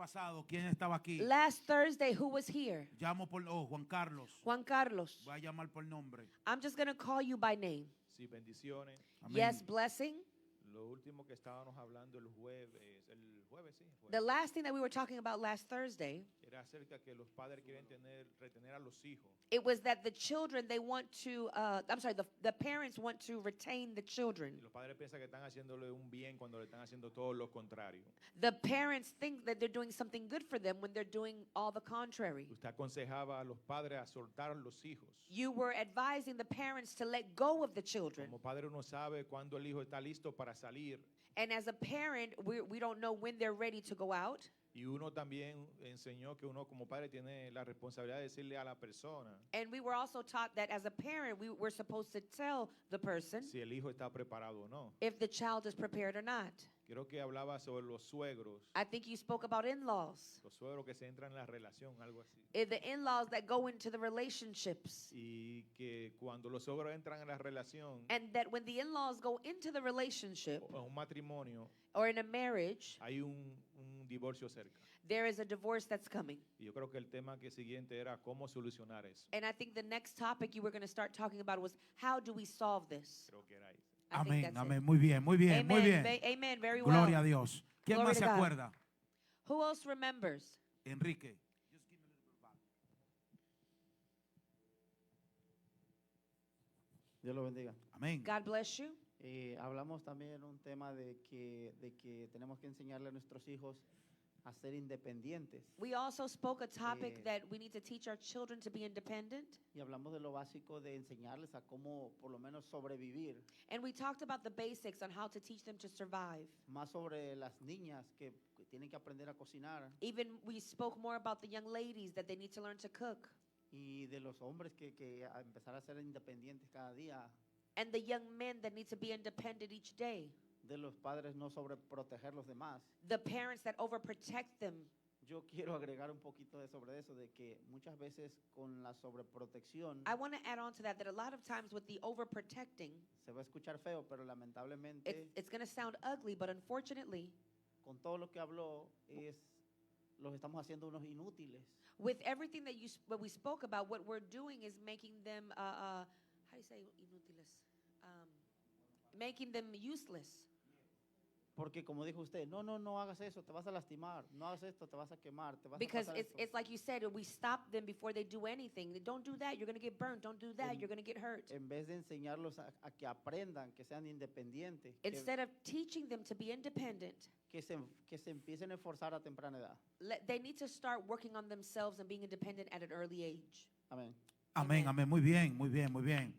pasado, ¿quién estaba aquí? Last Thursday, who was here? Llamo por Juan Carlos. Juan Carlos. Voy a llamar por nombre. I'm just going to call you by name. Sí, bendiciones. Amén. Yes, blessing. Lo último que estábamos hablando el jueves, sí, The last thing that we were talking about last Thursday, era acerca que los padres quieren retener a los hijos. it was that the children, they want to, the parents want to retain the children. Y los padres piensan que están haciéndole un bien cuando le están haciendo todo lo contrario. The parents think that they're doing something good for them when they're doing all the contrary. Usted aconsejaba a los padres a soltar a los hijos. You were advising the parents to let go of the children. Como padre uno sabe cuándo el hijo está listo para salir. And as a parent, we don't know when they're ready to go out. Y uno también enseñó que uno como padre tiene la responsabilidad de decirle a la persona And we were also taught that as a parent, we were supposed to tell the person si el hijo está preparado o no. if the child is prepared or not. Creo que hablaba sobre los suegros. I think you spoke about in-laws. Los suegros que se entran en la relación, algo así. The in-laws that go into the relationships. Y que cuando los suegros entran en la relación And that when the in-laws go into the relationship o en un matrimonio, or in a marriage, hay un divorcio cerca. there is a divorce that's coming. Y yo creo que el tema que siguiente era cómo solucionar eso. And I think the next topic you were going to start talking about was how do we solve this? Creo que era eso. I think Amén, that's amén. it. Muy bien, muy bien, Amen. muy bien. Amen. Very well. Gloria a Dios. ¿Quién Glory más to se God. acuerda? Who else remembers? Enrique. Dios lo bendiga. Amén. God bless you. Hablamos también un tema de que tenemos que enseñarle a nuestros hijos a ser independientes. We also spoke a topic Eh, that we need to teach our children to be independent. Y hablamos de lo básico de enseñarles a cómo por lo menos sobrevivir. And we talked about the basics on how to teach them to survive. Más sobre las niñas que tienen que aprender a cocinar. Even we spoke more about the young ladies that they need to learn to cook. Y de los hombres que a empezar a ser independientes cada día. And the young men that need to be independent each day. De los padres no sobreproteger los demás. The parents that overprotect them. Yo quiero agregar un poquito sobre eso, de que muchas veces con la sobreprotección I want to add on to that a lot of times with the overprotecting, se va a escuchar feo, pero lamentablemente it's going to sound ugly, but unfortunately, con todo lo que habló los estamos haciendo unos inútiles. with everything that what we spoke about, what we're doing is making them, how do you say inútiles? Making them useless. Porque como dijo usted, no hagas eso, te vas a lastimar. No hagas esto, te vas a quemar, te vas Because a pasar it's like you said, we stop them before they do anything. Don't do that, you're going to get burned. Don't do that, you're going to get hurt. En vez de enseñarlos a que aprendan, que sean independientes, Instead of teaching them to be independent, que se empiecen a esforzar a temprana edad. they need to start working on themselves and being independent at an early age. Amén. Amén, amén. Muy bien, muy bien, muy bien.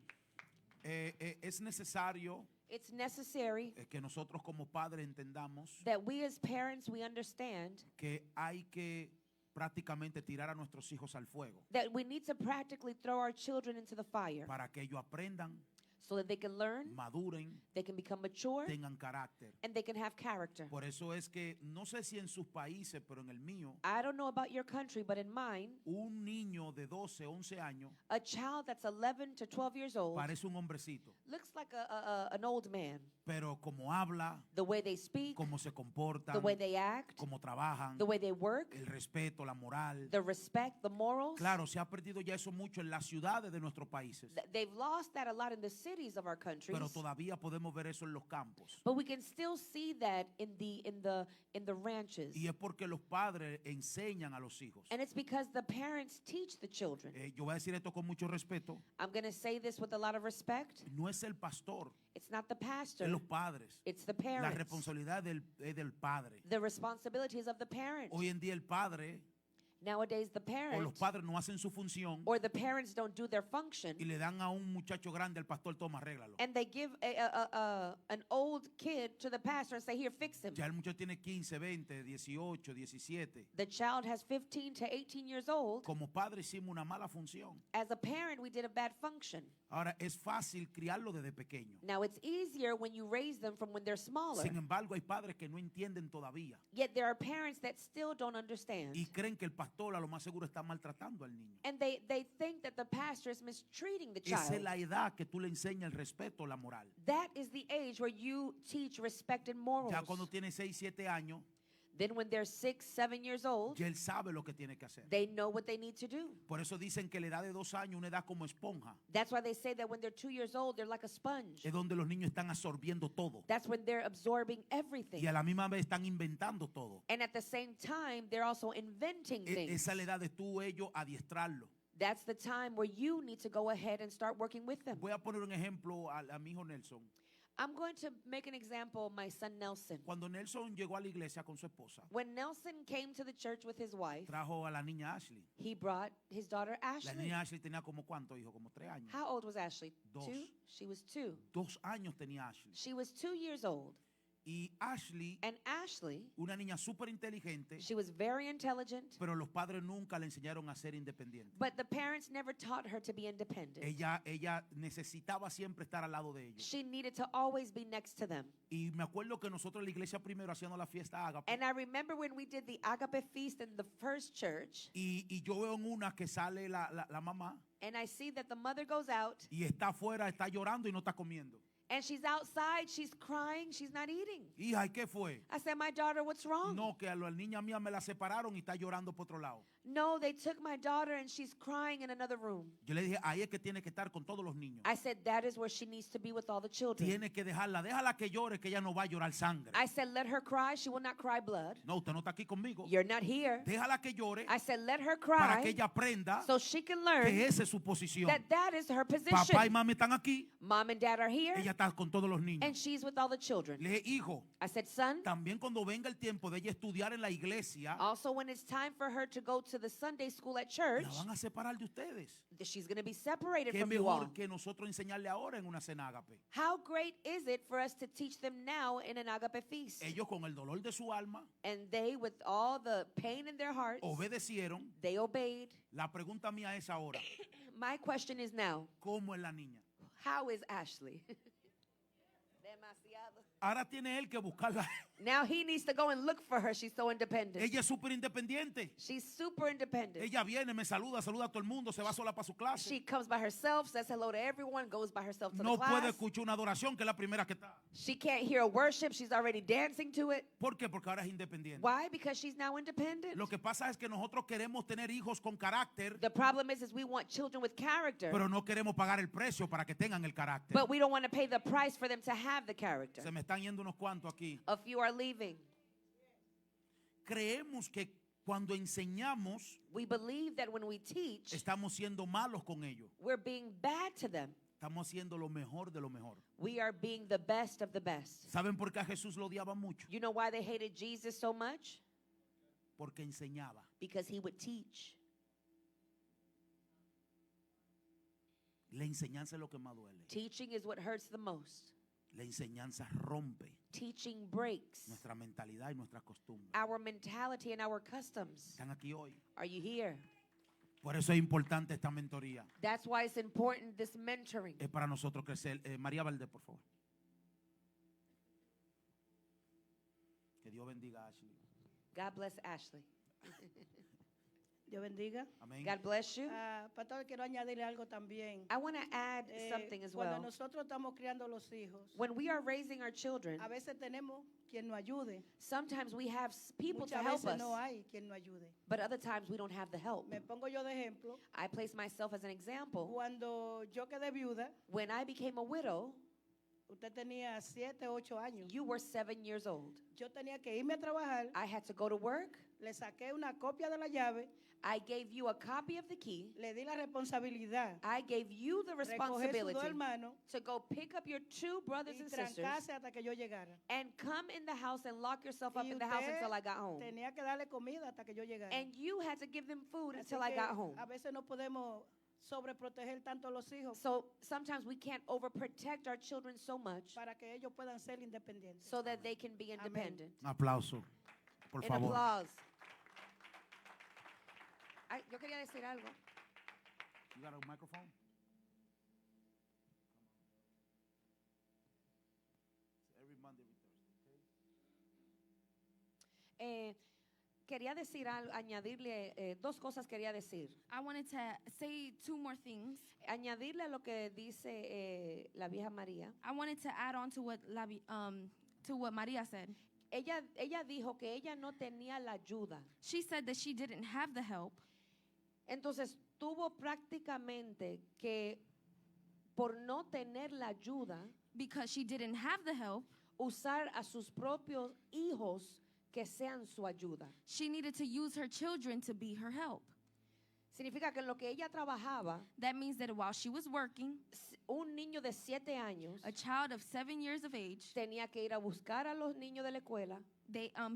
Es necesario It's necessary que nosotros como padres entendamos that we as parents, we understand que hay que prácticamente tirar a nuestros hijos al fuego that we need to practically throw our children into the fire para que ellos aprendan, so that they can learn, maduren, they can become mature, tengan carácter. and they can have character. Por eso es que, no sé si en sus países, pero en el mío, I don't know about your country, but in mine, un niño de 12, 11 años a child that's 11 to 12 years old parece un hombrecito, looks like an old man. pero como habla, The way they speak, cómo se comportan, the way they act, cómo trabajan, the way they work, el respeto, la moral. the respect, the morals. Claro, se ha perdido ya eso mucho en las ciudades de nuestros países, They've lost that a lot in the cities of our countries. pero todavía podemos ver eso en los campos. But we can still see that in the ranches. Y es porque los padres enseñan a los hijos. And it's because the parents teach the children. Yo voy a decir esto con mucho respeto. I'm going to say this with a lot of respect. No es el pastor, It's not the es pastor. los padres. It's the La parents. responsabilidad es del padre. The responsibilities of the parent. Hoy en día el padre Nowadays, the o parent los padres no hacen su función or the parents don't do their function, y le dan a un muchacho grande al pastor, toma, arréglalo. and they give an old kid to the pastor and say, here, fix him. Ya el muchacho tiene 15, 20, 18, 17. The child has 15 to 18 years old. Como padre hicimos una mala función. As a parent, we did a bad function. Ahora, es fácil criarlo desde pequeño. Now, it's easier when you raise them from when they're smaller. Sin embargo, hay padres que no entienden todavía Yet there are parents that still don't understand. y creen que el pastor a lo más seguro está maltratando al niño. And they think that the pastor is mistreating the Esa es child. la edad que tú le enseñas el respeto, la moral. That is the age where you teach respect and morals. Ya cuando tiene 6, 7 años, Then when they're 6, 7 years old, ya él sabe lo que tiene que hacer. they know what they need to do. Por eso dicen que la edad de 2 años, una edad como esponja, That's why they say that when they're 2 years old, they're like a sponge. es donde los niños están absorbiendo todo That's when they're absorbing everything. y a la misma vez están inventando todo. And at the same time, they're also inventing things. Esa es la edad de tú, ellos, adiestrarlo. That's the time where you need to go ahead and start working with them. Voy a poner un ejemplo a mi hijo Nelson. I'm going to make an example of my son Nelson. Cuando Nelson llegó a la iglesia con su esposa, When Nelson came to the church with his wife, trajo a la niña Ashley. he brought his daughter La Ashley. niña Ashley tenía como ¿cuánto, hijo? Como 3 años. How old was Ashley? Dos. 2? She was 2. 2 años tenía Ashley. She was 2 years old. Y Ashley, And Ashley, una niña súper inteligente, she was very intelligent, pero los padres nunca le enseñaron a ser independiente. but the parents never taught her to be independent. Ella necesitaba siempre estar al lado de ellos. She needed to always be next to them. Y me acuerdo que nosotros en la iglesia primero hacíamos la fiesta Ágape. And I remember when we did the Agape feast in the first church, Y yo veo en una que sale la mamá and I see that the mother goes out, y está afuera, está llorando y no está comiendo. and she's outside, she's crying, she's not eating. Hija, ¿y qué fue? I said, my daughter, what's wrong? No, que a la niña mía me la separaron y está llorando por otro lado. No, they took my daughter and she's crying in another room. Yo le dije, ahí es que tiene que estar con todos los niños. I said, that is where she needs to be with all the children. Tiene que déjala que llore, que ella no va a llorar sangre. I said, let her cry, she will not cry blood. No, usted no está aquí conmigo. You're not here. Déjala que llore I said, let her para que cry ella aprenda so she can que learn esa es su posición. that that is her Papá y position. mami están aquí, Mom and dad are here, ella está con todos los niños. and she's with all the children. Le dije, hijo, I said, son, también cuando venga el tiempo de ella estudiar en la iglesia, also when it's time for her to go to the Sunday school at church, la van a separar de ustedes. she's going to be separated Qué from you all. mejor que nosotros enseñarle ahora en una cena Ágape. How great is it for us to teach them now in an agape feast? Ellos con el dolor de su alma And they, with all the pain in their hearts, obedecieron. they obeyed. La pregunta mía es ahora, My question is now, ¿cómo es la niña? how is Ashley? Demasiado. Ahora tiene él que buscarla. Now he needs to go and look for her. She's so independent. Ella es súper independiente. She's super independent. Ella viene, me saluda a todo el mundo, se va sola para su clase. She comes by herself, says hello to everyone, goes by herself to No the puede class. escuchar una adoración que es la primera que está. She can't hear a worship. She's already dancing to it. ¿Por qué? Porque ahora es independiente. Why? Because she's now independent. Lo que pasa es que nosotros queremos tener hijos con carácter, The problem is we want children with character, pero no queremos pagar el precio para que tengan el carácter. but we don't want to pay the price for them to have the character. Se me están yendo unos cuantos aquí. A few are leaving. Creemos que cuando enseñamos We believe that when we teach, estamos siendo malos con ellos. we're being bad to them. Estamos haciendo lo mejor de lo mejor. We are being the best of the best. ¿Saben por qué a Jesús lo odiaba mucho? You know why they hated Jesus so much? Porque enseñaba. Because he would teach. La enseñanza es lo que más duele. Teaching is what hurts the most. La enseñanza rompe Teaching breaks nuestra mentalidad y nuestras costumbres. our mentality and our customs. Están aquí hoy. Are you here? Por eso es importante esta mentoría. That's why it's important, this mentoring. Es para nosotros crecer. María Valdez, por favor. Que Dios bendiga a Ashley. God bless Ashley. Dios bendiga. Amén. God bless you. Pastor, quiero añadirle algo también. I want to add something as Cuando well. nosotros estamos criando los hijos, When we are raising our children, a veces tenemos quien nos ayude. sometimes we have people to Muchas help veces us, no hay quien nos ayude. but other times we don't have the help. Me pongo yo de ejemplo. I place myself as an example. Cuando yo quedé viuda, When I became a widow, usted tenía 7, 8 años. you were 7 years old. Yo tenía que irme a trabajar. I had to go to work. Le saqué una copia de la llave. I gave you a copy of the key. Le di la responsabilidad. I gave you the Recoger sus responsibility dos hermanos to go pick up your 2 brothers y and sisters trancarse hasta que yo llegara. and come in the house and lock yourself up Y in the house usted until I got home. tenía que darle comida hasta que yo llegara. And you had to give them food Así until I que got home. a veces no podemos sobreproteger tanto a los hijos So sometimes we can't overprotect our children so much para que ellos puedan ser independientes. so that they can be independent. Un aplauso, por An favor. applause. Ay, yo quería decir algo. You got a microphone? Every Monday we Thursday, okay? Quería decir algo, añadirle 2 cosas quería decir. I wanted to say 2 more things. Añadirle a lo que dice la vieja María. I wanted to add on to what to what Maria said. ella dijo que ella no tenía la ayuda. She said that she didn't have the help. Entonces tuvo prácticamente que, por no tener la ayuda, Because she didn't have the help, usar a sus propios hijos que sean su ayuda. she needed to use her children to be her help. Significa que en lo que ella trabajaba, That means that while she was working, un niño de 7 años a child of 7 years of age, tenía que ir a buscar a los niños de la escuela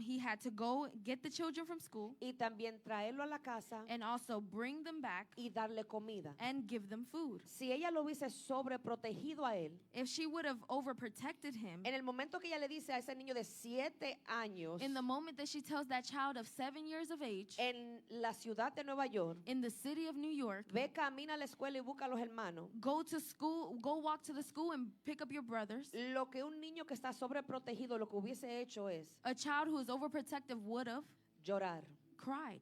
he had to go get the children from school y también traerlo a la casa and also bring them back y darle comida. and give them food. Si ella lo hubiese sobreprotegido a él, If she would have overprotected him, en el momento que ella le dice a ese niño de 7 años in the moment that she tells that child of 7 years of age en la ciudad de Nueva York, in the city of New York, ve, camina a la escuela y busca a los hermanos, go to school, go walk to the school and pick up your brothers, lo que un niño que está sobreprotegido lo que hubiese hecho es a child who is overprotective would have llorar. cried.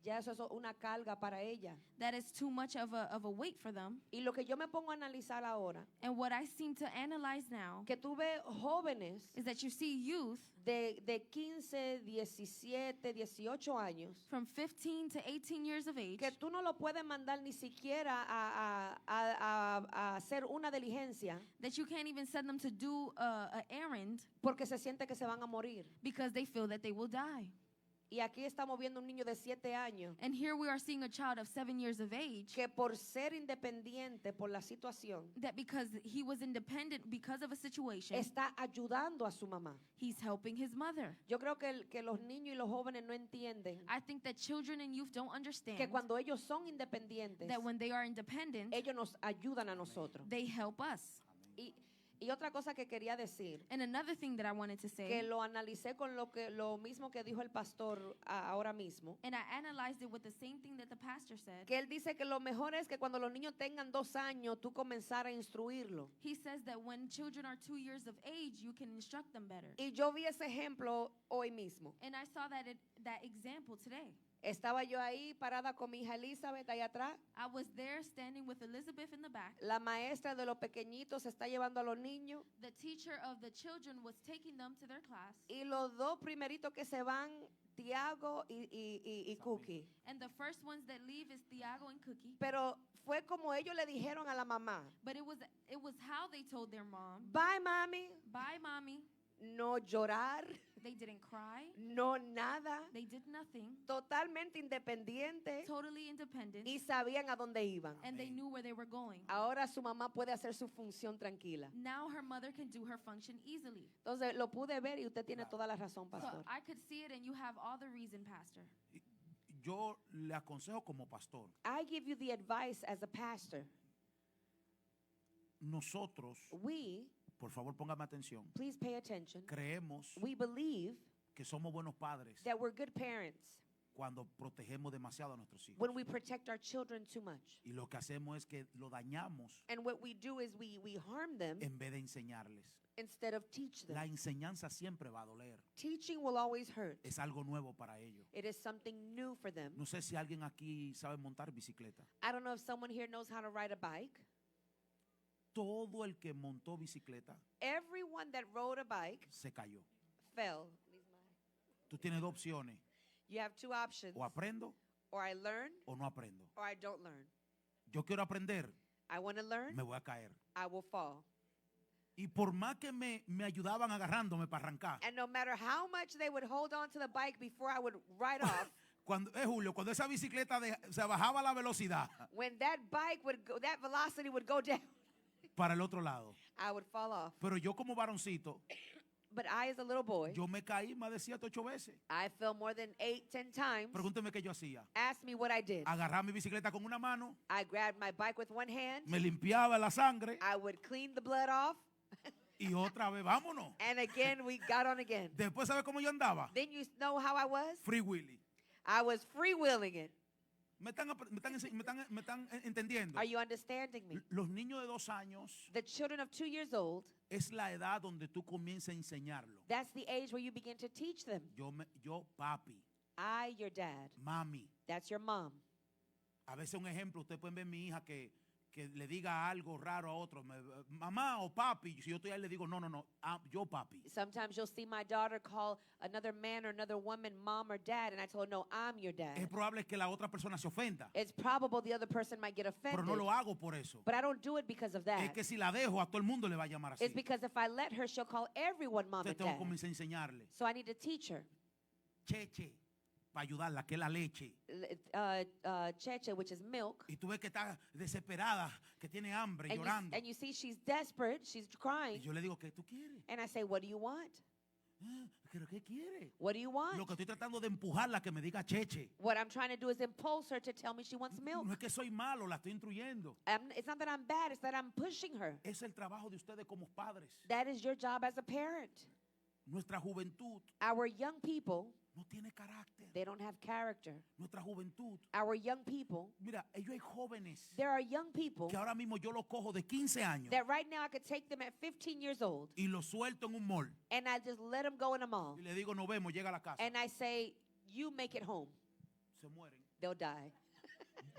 Ya eso es una carga para ella. That is too much of a weight for them. Y lo que yo me pongo a analizar ahora, And what I seem to analyze now que tú ves jóvenes is that you see youth de 15, 17, 18 años, from 15 to 18 years of age que tú no lo puedes mandar ni siquiera a hacer una diligencia that you can't even send them to do an errand porque se siente que se van a morir. because they feel that they will die. Y aquí estamos viendo un niño de 7 años And here we are seeing a child of 7 years of age que por ser independiente por la situación that because he was independent because of a situation, está ayudando a su mamá. he's helping his mother. Yo creo que los niños y los jóvenes no entienden I think that children and youth don't understand que cuando ellos son independientes, that when they are independent, ellos nos ayudan a nosotros. they help us. Y otra cosa que quería decir, And another thing that I wanted to que say, lo analicé con lo mismo que dijo el pastor ahora mismo, and I analyzed it with the same thing that the pastor said. que él dice que lo mejor es que cuando los niños tengan 2 años, tú comenzar a instruirlo. He says that when children are 2 years of age, you can instruct them better. Y yo vi ese ejemplo hoy mismo. And I saw that example today. Estaba yo ahí parada con mi hija Elizabeth ahí atrás. I was there standing with Elizabeth in the back. La maestra de los pequeñitos está llevando a los niños. The teacher of the children was taking them to their class. Y los 2 primeritos que se van, Tiago y Cookie. And the first ones that leave is Thiago and Cookie. Pero fue como ellos le dijeron a la mamá, But it was how they told their mom, bye mami, bye mommy. no llorar, They didn't cry. no nada, They did nothing. totalmente independiente Totally independent. y sabían a dónde iban. And they knew where they were going. Ahora su mamá puede hacer su función tranquila. Now her mother can do her function easily. Entonces lo pude ver y usted tiene toda la razón, So pastor. I could see it and you have all the reason, Pastor. Yo le aconsejo como pastor, I give you the advice as a pastor. nosotros, We, por favor póngame atención, please pay attention, creemos we believe que somos buenos padres that we're good parents cuando protegemos demasiado a nuestros hijos. when we protect our children too much. Y lo que hacemos es que lo dañamos And what we do is we harm them en vez de enseñarles. instead of teach them. La enseñanza siempre va a doler. Teaching will always hurt. Es algo nuevo para ellos. It is something new for them. No sé si alguien aquí sabe montar bicicleta. I don't know if someone here knows how to ride a bike. Todo el que montó bicicleta Everyone that rode a bike se cayó. fell. Tú tienes 2 opciones. You have 2 options. O aprendo Or I learn o no aprendo. or I don't learn. Yo quiero aprender, I want to learn, me voy a caer. I will fall. Y por más que me ayudaban agarrándome para arrancar, And no matter how much they would hold on to the bike before I would ride off, Julio, cuando esa bicicleta se bajaba la velocidad when that bike would go, that velocity would go down, para el otro lado. I would fall off. Pero yo como varoncito, But I, as a little boy, yo me caí más de 7, 8 veces. I fell more than 8, 10 times. Pregúnteme qué yo hacía. Ask me what I did. Agarraba mi bicicleta con una mano, I grabbed my bike with one hand. me limpiaba la sangre I would clean the blood off. y otra vez, vámonos. And again, we got on again. Después, ¿sabe cómo yo andaba? Then you know how I was? Free Willy. I was freewheeling it. ¿Me están entendiendo? Are you understanding me? Los niños de 2 años The children of 2 years old, es la edad donde tú comienzas a enseñarlo. that's the age where you begin to teach them. Yo, papi, Your dad. mami. That's your mom. A veces un ejemplo, ustedes pueden ver mi hija que que le diga algo raro a otro, mamá o papi, si yo estoy ahí le digo, no, yo papi. Sometimes you'll see my daughter call another man or another woman mom or dad, and I told her, no, I'm your dad. Es probable que la otra persona se ofenda, It's probable the other person might get pero offended, no lo hago por eso. but I don't do it because of Es that. que si la dejo, a todo el mundo le va a llamar así. It's because if I let her, she'll call everyone mom Entonces and tengo dad. que comenzar a enseñarle. So I need to teach her. Cheche, para ayudarla, que es la leche. Cheche, which is milk. Y tú ves que está desesperada, que tiene hambre, llorando. And you see she's desperate, she's Y crying. yo le digo, ¿qué tú quieres? And I say, what do you want? ¿Pero qué quiere? What do you want? Lo que estoy tratando de empujarla que me diga cheche. What I'm trying to do is impulse her to tell me she wants milk. No es que soy malo, la estoy instruyendo. It's not that I'm bad, it's that I'm pushing her. Es el trabajo de ustedes como padres. That is your job as a parent. Nuestra juventud Our young people, no tiene carácter. they don't have character. Nuestra juventud. Our young people, Mira, ellos hay jóvenes there are young people que ahora mismo yo los cojo de 15 años that right now I could take them at 15 years old y los suelto en un mall. and I just let them go in a mall. Y le digo, nos vemos, llega a la casa. And I say, you make it home. Se mueren. They'll die.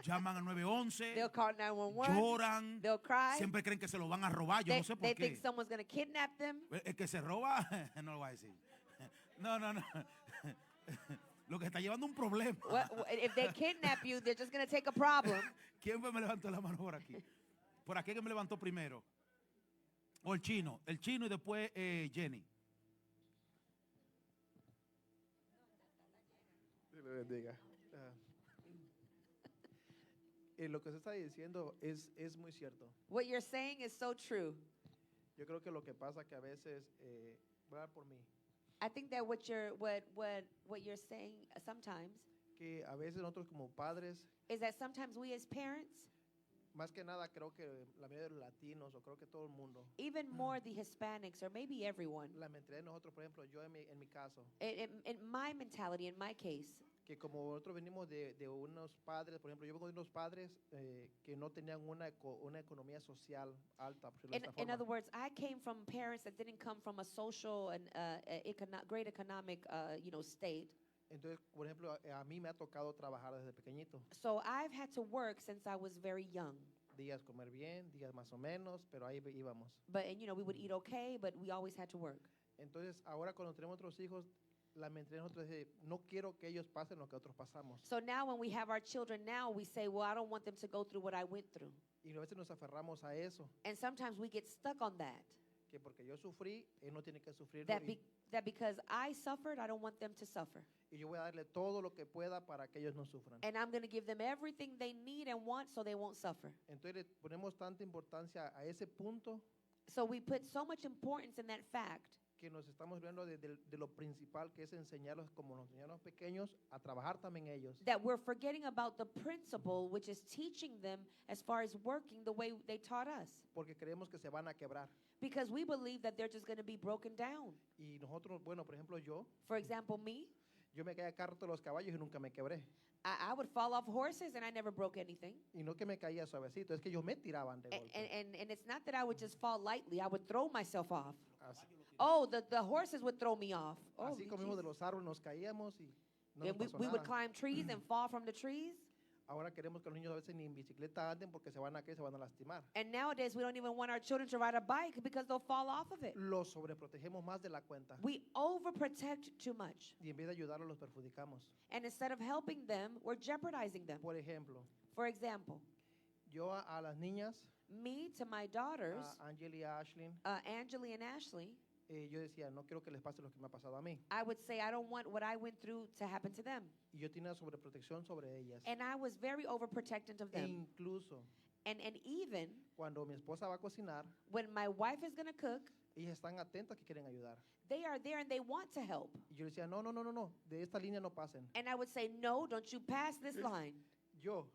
Llaman al 911, They'll call 911. lloran, They'll cry. siempre creen que se lo van a robar. Yo They, no sé por they qué. think someone's going to kidnap them. El que se roba, no lo voy a decir. No. Lo que está llevando un problema. If they kidnap you, they're just going to take a problem. ¿Quién me levantó la mano por aquí? Por aquí que me levantó primero. O el chino y después Jenny. Dios le bendiga. Lo que usted está diciendo es muy cierto. What you're saying is so true. Yo creo que lo que pasa que a veces, voy a hablar por mí, I think that what you're saying sometimes que a veces nosotros como padres, is that sometimes we as parents, más que nada creo que la mayoría de los latinos, o creo que todo el mundo, even more the Hispanics or maybe everyone, la mentalidad de nosotros, por ejemplo, yo en mi caso, in my mentality, in my case, que como nosotros venimos de unos padres, por ejemplo, yo vengo de unos padres que no tenían una economía social alta, por decirlo de esta in other forma. words, I came from parents that didn't come from a social and great economic, state. Entonces, por ejemplo, a mí me ha tocado trabajar desde pequeñito. So I've had to work since I was very young. Días comer bien, días más o menos, pero ahí íbamos. But, we would eat okay, but we always had to work. Entonces, ahora cuando tenemos otros hijos, la mentalidad de nosotros es, no quiero que ellos pasen lo que otros pasamos. So now when we have our children now, we say, well, I don't want them to go through what I went through. Y a veces nos aferramos a eso, And sometimes we get stuck on that. que porque yo sufrí, él no tiene que sufrir. That because I suffered, I don't want them to suffer. Y yo voy a darle todo lo que pueda para que ellos no sufran. And I'm going to give them everything they need and want so they won't suffer. Entonces le ponemos tanta importancia a ese punto So we put so much importance in that fact que nos estamos viendo de lo principal, que es enseñarlos como nos enseñaron pequeños a trabajar también ellos. that we're forgetting about the principle, which is teaching them as far as working the way they taught us. Porque creemos que se van a quebrar. Because we believe that they're just going to be broken down. Y nosotros, bueno, por ejemplo, For example, me, yo me caía carro de los caballos y nunca me quebré. I would fall off horses and I never broke anything. Y no que me caía suavecito, es que ellos me tiraban de golpe. And it's not that I would just fall lightly, I would throw myself off. Así, Oh, the horses would throw me off. Oh, así como geez. de los árboles nos caíamos y no nos And pasó we would nada. climb trees and fall from the trees. Ahora queremos que los niños a veces ni en bicicleta anden porque se van a caer, se van a lastimar. And nowadays, we don't even want our children to ride a bike because they'll fall off of it. Los sobreprotegemos más de la cuenta We overprotect too much. y en vez de ayudarlos los perjudicamos. And instead of helping them, we're jeopardizing them. Por ejemplo, For example, yo a las niñas, me to my daughters, a Angel y a Ashlyn, Angeli and Ashley, yo decía, no quiero que les pase lo que me ha pasado a mí. I would say I don't want what I went through to happen to them. Y yo tenía sobreprotección sobre ellas. And I was very overprotective of E them. incluso And even cuando mi esposa va a cocinar, when my wife is going to cook, ellas están atentas que quieren ayudar. they are there and they want to help. Y yo decía, no, de esta línea no pasen. And I would say, no, don't you pass this line. Yo,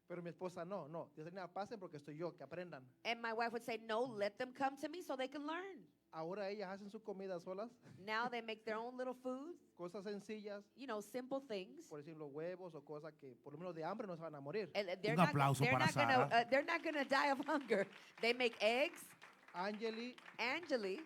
pero mi esposa no, de esta línea pasen porque estoy yo, que aprendan. And my wife would say, no, let them come to me so they can learn. Ahora ellas hacen su comida solas, Now they make their own little foods, cosas sencillas, simple things. por ejemplo huevos o cosas que por lo menos de hambre no se van a morir. And Un aplauso para Sara. they're not gonna die of hunger. They make eggs. Angeli, Angeli,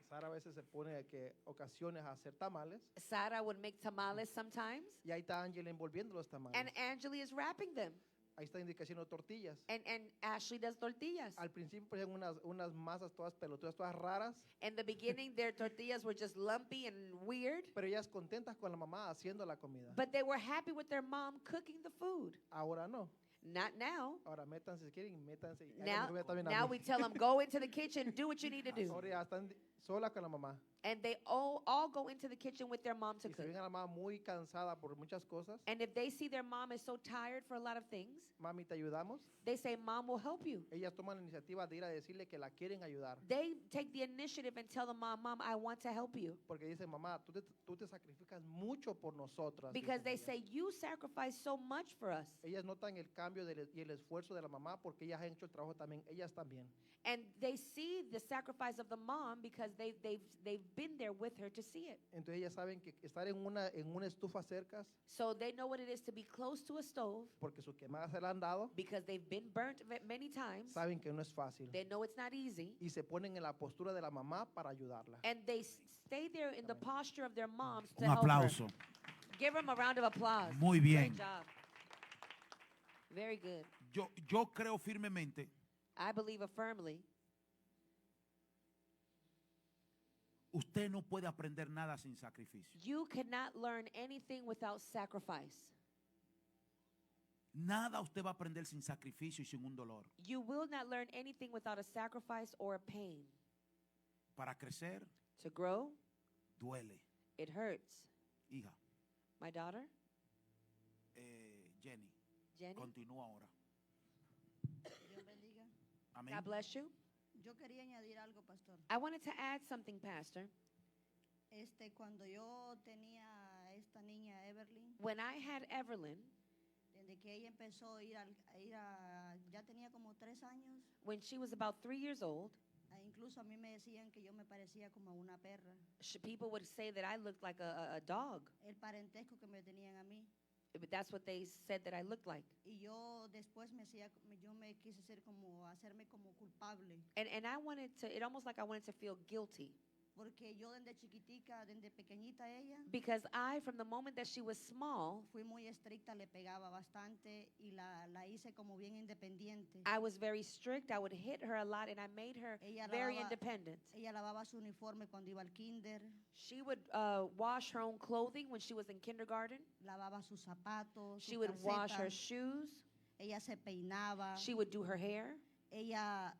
Sara a veces se pone que ocasiones a hacer tamales Sarah would make tamales sometimes. y ahí está Angeli envolviendo los tamales. And Angeli is wrapping them. Ahí está indicando tortillas. And Ashley does tortillas. Al principio ponían unas masas todas pelotudas, todas raras, In the beginning, their tortillas were just lumpy and weird, pero ellas contentas con la mamá haciendo la comida. but they were happy with their mom cooking the food. Ahora no. Not now. Ahora métanse si quieren, métanse. y Now, háganme comer también a now mí. we tell them, go into the kitchen, do what you need to do. Ahora ya están sola con la mamá. And they all go into the kitchen with their mom to Y si cook. ven a la mamá muy cansada por muchas cosas, And if they see their mom is so tired for a lot of things, mami, ¿te ayudamos? they say, Mom will help you. Ellas toman la iniciativa de ir a decirle que la quieren ayudar. They take the initiative and tell the mom, I want to help you. Porque dicen, mamá, tú te sacrificas mucho por nosotras. Because dicen they ellas. say, you sacrifice so much for us. Ellas notan el cambio y el esfuerzo de la mamá porque ellas han hecho el trabajo también, ellas también. And they see the sacrifice of the mom because they've been there with her to see it. Entonces ellas saben que estar en una estufa cerca, So they know what it is to be close to a stove porque sus quemadas se la han dado, because they've been burnt many times. saben que no es fácil. They know it's not easy. Y se ponen en la postura de la mamá para ayudarla. And they stay there in the posture of their moms to Un help aplauso. her. Give them a round of applause. Muy bien. Great job. Very good. Yo creo firmemente I believe firmly usted no puede aprender nada sin sacrificio. you cannot learn anything without sacrifice. Nada usted va a aprender sin sacrificio y sin un dolor. You will not learn anything without a sacrifice or a pain. Para crecer, To grow, duele. it hurts. Hija, My daughter, Jenny, Jenny, continúa ahora. Dios bendiga. Amén. God bless you. Yo quería añadir algo, pastor. I wanted to add something, Pastor. Cuando yo tenía a esta niña Everly, When I had Evelyn, desde que ella empezó ya tenía como 3 años, when she was about 3 years old, incluso a mí me decían que yo me parecía como una perra. people would say that I looked like a dog. El parentesco que me tenían a mí. That's what they said that I looked like. Y yo después yo me quise hacerme como culpable. And I wanted to, it almost like I wanted to feel guilty. Porque yo desde chiquitica, desde pequeñita ella, Because I, from the moment that she was small, fui muy estricta, le pegaba bastante y la hice como bien independiente. I was very strict. I would hit her a lot and I made her Ella very lavaba- independent. Ella lavaba su uniforme cuando iba al kinder, She would wash her own clothing when she was in kindergarten. lavaba sus zapatos, She sus would wash her calcetas. shoes. Ella se peinaba. She would do her hair. Ella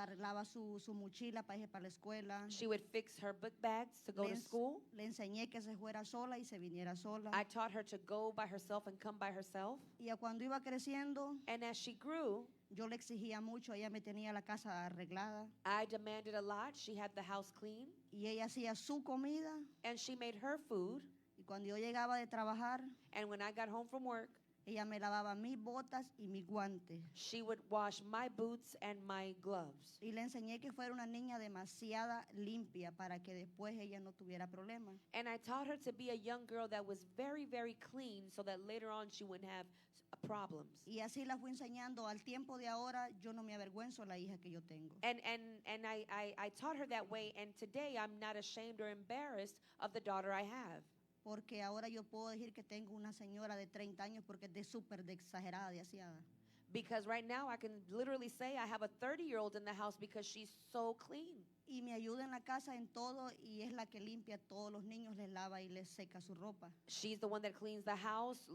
arreglaba su mochila para irse para la escuela. She would fix her book bags to go to Le school. Le enseñé que se fuera sola y se viniera sola. I taught her to go by herself and come by herself. Y cuando iba creciendo, And as she grew, yo le exigía mucho. Ella me tenía la casa arreglada I demanded a lot. She had the house clean y ella hacía su comida. and she made her food. Y cuando yo llegaba de trabajar, And when I got home from work, ella me lavaba mis botas y mis guantes. she would wash my boots and my gloves. Y le enseñé que fuera una niña demasiada limpia para que después ella no tuviera problemas. And I taught her to be a young girl that was very, very clean so that later on she wouldn't have problems. Y así la fui enseñando. Al tiempo de ahora, yo no me avergüenzo de la hija que yo tengo. And I taught her that way, and today I'm not ashamed or embarrassed of the daughter I have. Porque ahora yo puedo decir que tengo una señora de 30 años porque es de súper de exagerada, de asiada. Because right now I can literally say I have a 30-year-old in the house because she's so clean. Y me ayuda en la casa en todo y es la que limpia a todos los niños, les lava y les seca su ropa. She's the one that cleans the house,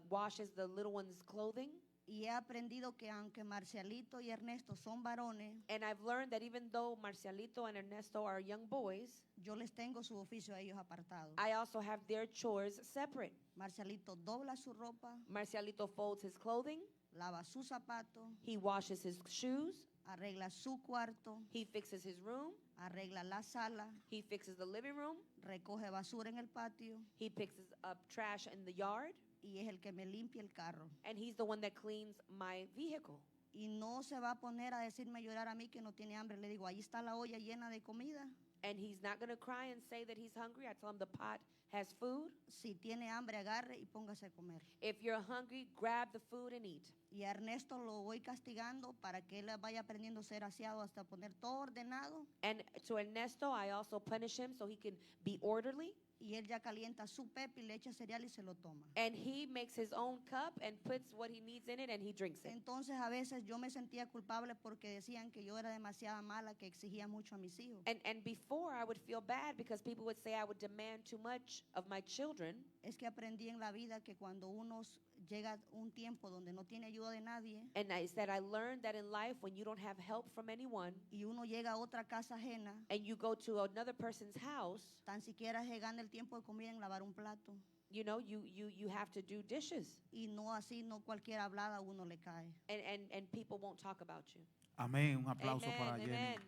washes the little one's clothing. Y he aprendido que aunque Marcialito y Ernesto son varones, And I've learned that even though Marcialito and Ernesto are young boys, yo les tengo su oficio a ellos apartado. I also have their chores separate. Marcialito dobla su ropa, Marcialito folds his clothing, lava sus zapatos, he washes his shoes, arregla su cuarto, he fixes his room, arregla la sala, he fixes the living room, recoge basura en el patio he picks up trash in the yard, y es el que me limpia el carro. and he's the one that cleans my vehicle. Y no se va a poner a decirme llorar a mí que no tiene hambre. Le digo, ahí está la olla llena de comida. And he's not going to cry and say that he's hungry. I tell him the pot has food. Si tiene hambre, agarre y póngase a comer. If you're hungry, grab the food and eat. Y a Ernesto lo voy castigando para que él vaya aprendiendo a ser aseado hasta poner todo ordenado. And to Ernesto, I also punish him so he can be orderly. y él ya calienta su pepe y le echa cereal y se lo toma. And he makes his own cup and puts what he needs in it and he drinks it. Entonces a veces yo me sentía culpable porque decían que yo era demasiado mala, que exigía mucho a mis hijos. And before I would feel bad because people would say I would demand too much of my children. Es que aprendí en la vida que cuando uno llega un tiempo donde no tiene ayuda de nadie And I said I learned that in life when you don't have help from anyone y uno llega a otra casa ajena, and you go to another person's house, tan siquiera se gana el tiempo de comida en lavar un plato. you know, you have to do dishes. Y no así, no cualquier hablada a uno le cae. And people won't talk about you. Amén. Un aplauso Amen, para Jenny. amen.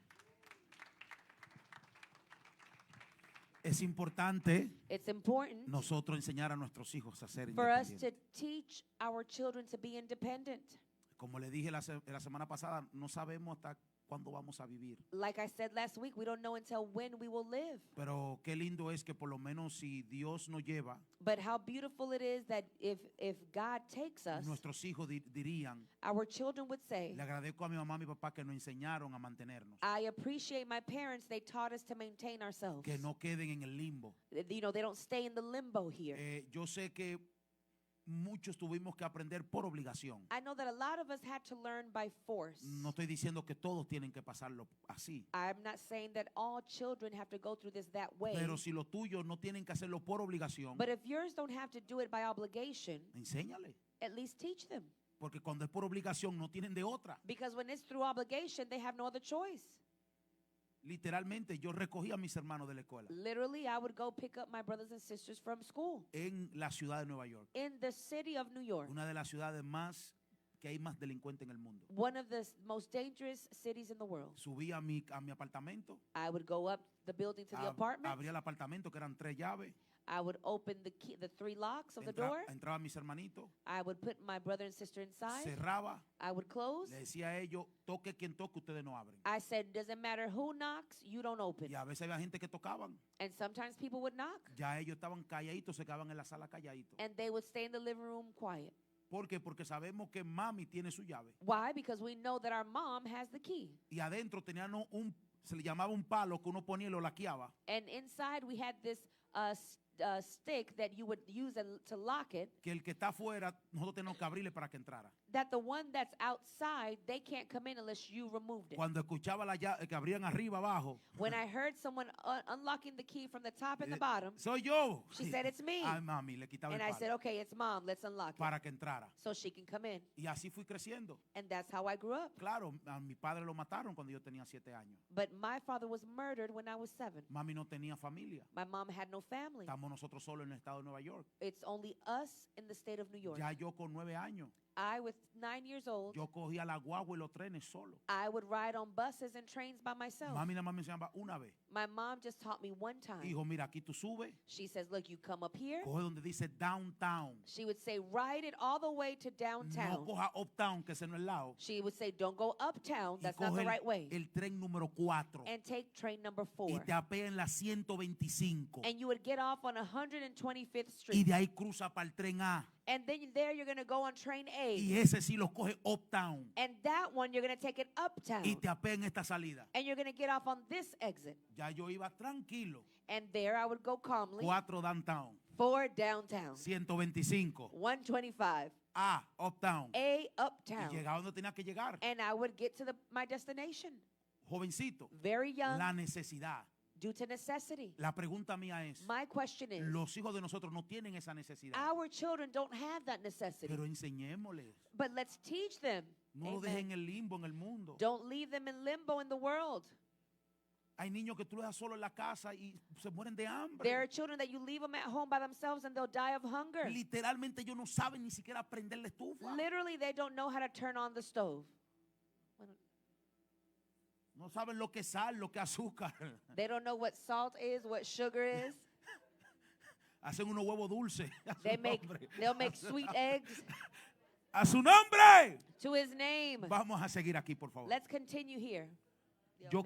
Es importante It's important nosotros enseñar a nuestros hijos a ser for us to independientes. teach our children to be independent. Como le dije la semana pasada, no sabemos hasta cuándo vamos a vivir. Like I said last week, we don't know until when we will live. Pero qué lindo es que por lo menos si Dios nos lleva, But how beautiful it is that if God takes us, nuestros hijos dirían, our children would say, le agradezco a mi mamá y mi papá que nos enseñaron a mantenernos. I appreciate my parents. They taught us to maintain ourselves. Que no queden en el limbo. You know, they don't stay in the limbo here. Yo sé que muchos tuvimos que aprender por obligación. I know that a lot of us had to learn by force. No estoy diciendo que todos tienen que pasarlo así. I'm not saying that all children have to go through this that way. Pero si los tuyos no tienen que hacerlo por obligación, But if yours don't have to do it by obligation, enséñale. at least teach them. Porque cuando es por obligación no tienen de otra. Because when it's through obligation, they have no other choice. Literalmente yo recogí a mis hermanos de la escuela Literally, I would go pick up my brothers and sisters from school en la ciudad de Nueva York, in the city of New York, una de las ciudades más que hay más delincuentes en el mundo. one of the most dangerous cities in the world. Subí a mi apartamento, I would go up the building to the apartment. abría el apartamento que eran 3 llaves, I would open the 3 locks of the door. entraban mis hermanitos, I would put my brother and sister inside. cerraba, I would close. le decía a ellos, toque quien toque, ustedes no abren. I said, doesn't matter who knocks, you don't open. Y a veces había gente que tocaban, And sometimes people would knock, ya ellos estaban calladitos, se quedaban en la sala calladitos. and they would stay in the living room quiet. ¿Por qué? Porque sabemos que mami tiene su llave. Why? Because we know that our mom has the key. Y adentro tenían se le llamaba un palo que uno ponía y lo laqueaba. And inside we had this stick that you would use to lock it, Que el que está afuera, nosotros tenemos que abrirle para que entrara. that the one that's outside, they can't come in unless you removed it. Cuando escuchaba la llave, que abrían arriba, abajo, When I heard someone unlocking the key from the top and the bottom, soy yo. she said, it's me. Ay, mami, le quitaba And el I said, palo okay, it's mom, let's unlock it. para que entrara. So she can come in. Y así fui creciendo. And that's how I grew up. Claro, a mi padre lo mataron cuando yo tenía 7 años. But my father was murdered when I was 7. Mami no tenía familia. My mom had no family. Estamos nosotros solos en el estado de Nueva York. It's only us in the state of New York. Ya yo con 9 años, I, with 9 years old, yo cogía la guagua y los trenes solo. I would ride on buses and trains by myself. Mami nada más me enseñaba una vez. My mom just taught me one time. Hijo, mira, aquí tú subes, She says, look, you come up here. coge donde dice downtown. She would say, ride it all the way to No downtown. coja uptown, que ese no es el lado. She would say, don't go uptown. Y That's not coge the right way. el tren número 4 And take train number y 4. te apea en la 125 And you would get off on 125th y Street. de ahí cruza para el tren A And then there you're going to go on train y A. ese sí lo coge uptown And that one, you're going to take it uptown. y te apea en esta salida. And you're going to get off on this exit. Ya yo iba tranquilo, And there I would go calmly. 4 downtown, 4 downtown. 125 125. A uptown A y uptown. llegaba donde tenía que llegar. And I would get to my destination. Jovencito, Very young, la necesidad. due to necessity. La pregunta mía es, My question is, los hijos de nosotros no tienen esa necesidad, our children don't have that necessity. pero enseñémosles. But let's teach them. No lo Amen. dejen en el limbo en el mundo. Don't leave them in limbo in the world. Hay niños que tú los dejas solo en la casa y se mueren de There hambre. are children that you leave them at home by themselves and they'll die of hunger. Literalmente ellos no saben ni siquiera prender la estufa. Literally, they don't know how to turn on the stove. No saben lo que es sal, lo que es azúcar. They don't know what salt is, what sugar is. Hacen unos huevos dulces. A su nombre. They'll make sweet eggs A su nombre. to his name. Vamos a seguir aquí, por favor. Let's continue here. Yo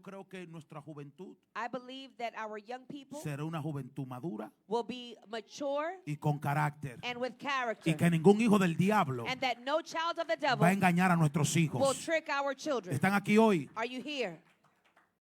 creo que nuestra juventud I believe that our young people será una juventud madura will be mature y con carácter. and with character. Y que ningún hijo del diablo And that no child of the va a devil engañar a nuestros will hijos. trick our children. ¿Están aquí hoy? Are you here?